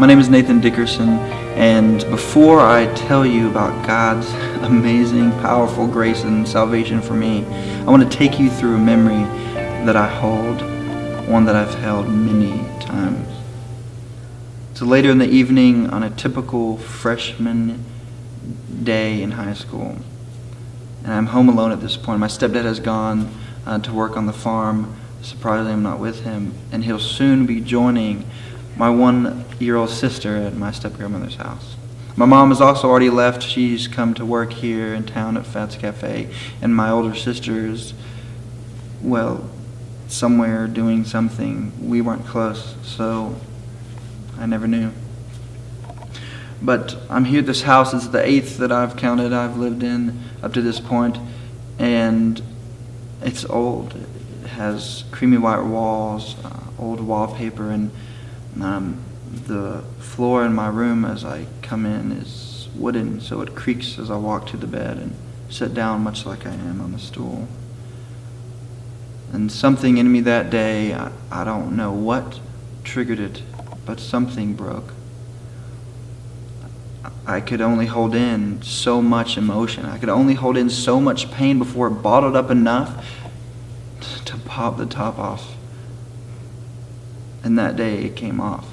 My name is Nathan Dickerson, and before I tell you about God's amazing, powerful grace and salvation for me, I want to take you through a memory that I hold, one that I've held many times. So later in the evening, on a typical freshman day in high school, and I'm home alone at this point. My stepdad has gone to work on the farm. Surprisingly, I'm not with him, and he'll soon be joining my 1-year-old sister at my step-grandmother's house. My mom has also already left. She's come to work here in town at Fats Cafe, and my older sister is, well, somewhere doing something. We weren't close, so I never knew. But I'm here at this house. It's the 8th that I've counted I've lived in up to this point, and it's old. It has creamy white walls, old wallpaper, and the floor in my room as I come in is wooden, so it creaks as I walk to the bed and sit down much like I am on the stool. And something in me that day, I don't know what triggered it, but something broke. I could only hold in so much emotion. I could only hold in so much pain before it bottled up enough to pop the top off. And that day it came off.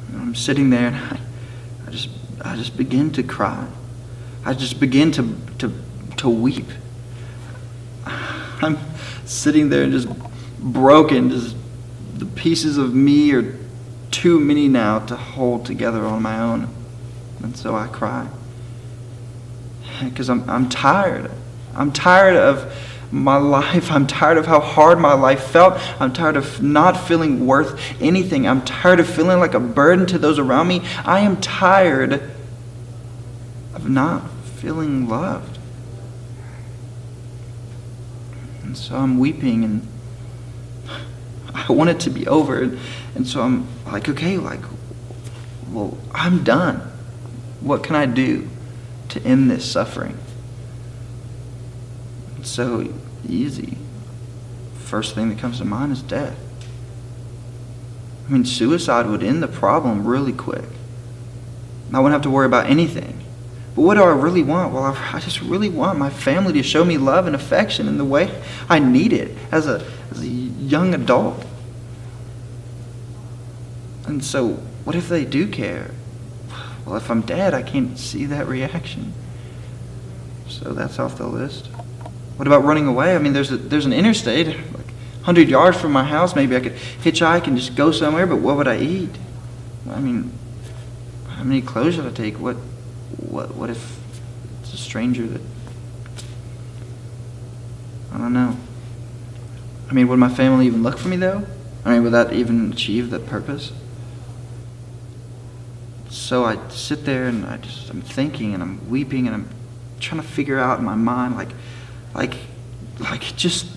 And I'm sitting there and I just begin to cry. I just begin to weep. I'm sitting there just broken. Just the pieces of me are too many now to hold together on my own. And so I cry. Because I'm tired. I'm tired of my life. I'm tired of how hard my life felt. I'm tired of not feeling worth anything. I'm tired of feeling like a burden to those around me. I am tired of not feeling loved. And so I'm weeping, and I want it to be over. And so I'm like, okay, well, I'm done. What can I do to end this suffering? It's so easy. First thing that comes to mind is death. I mean, suicide would end the problem really quick. I wouldn't have to worry about anything. But what do I really want? Well, I just really want my family to show me love and affection in the way I need it as a young adult. And so, what if they do care? Well, if I'm dead, I can't see that reaction. So that's off the list. What about running away? I mean, there's an interstate, like 100 yards from my house. Maybe I could hitchhike and just go somewhere, but what would I eat? I mean, how many clothes should I take? What if it's a stranger that... I don't know. I mean, would my family even look for me, though? I mean, would that even achieve that purpose? So I sit there and I'm thinking and I'm weeping and I'm trying to figure out in my mind, like just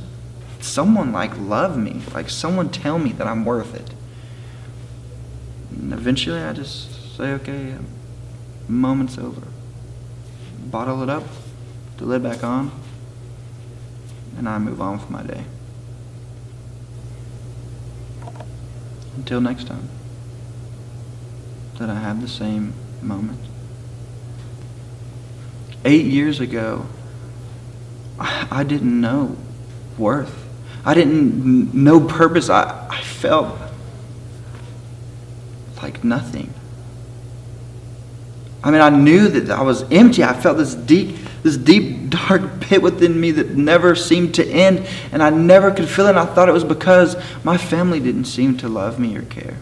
someone love me, someone tell me that I'm worth it. And eventually I just say, okay, moment's over. Bottle it up, put the lid back on, and I move on with my day. Until next time that I have the same moment. 8 years ago, I didn't know worth. I didn't know purpose. I felt like nothing. I mean, I knew that I was empty. I felt this deep, dark pit within me that never seemed to end, and I never could feel it. And I thought it was because my family didn't seem to love me or care.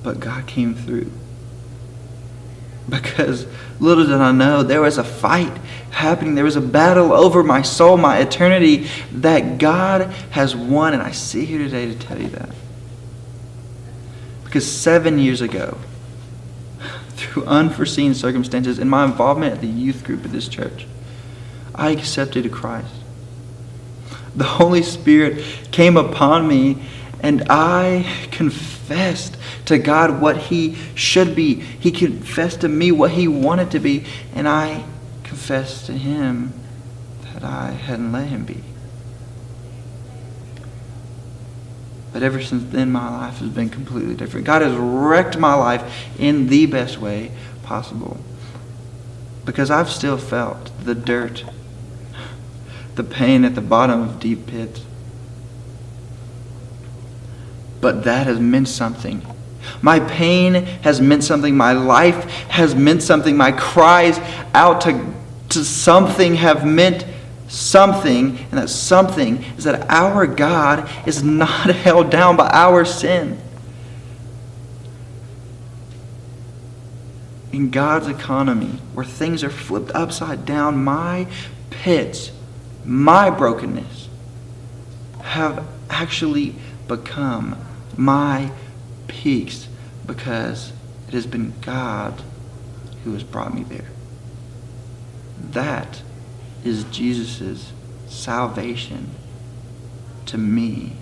But God came through. Because little did I know, there was a fight happening. There was a battle over my soul, my eternity, that God has won. And I sit here today to tell you that. Because 7 years ago, through unforeseen circumstances, in my involvement at the youth group at this church, I accepted Christ. The Holy Spirit came upon me, and I confessed to God what He should be. He confessed to me what He wanted to be, and I confessed to Him that I hadn't let Him be. But ever since then, my life has been completely different. God has wrecked my life in the best way possible. Because I've still felt the dirt, the pain at the bottom of deep pits. But that has meant something. My pain has meant something. My life has meant something. My cries out to something have meant something. And that something is that our God is not held down by our sin. In God's economy, where things are flipped upside down, my pits, my brokenness, have actually become my peaks, because it has been God who has brought me there. That is Jesus' salvation to me,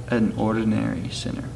an ordinary sinner.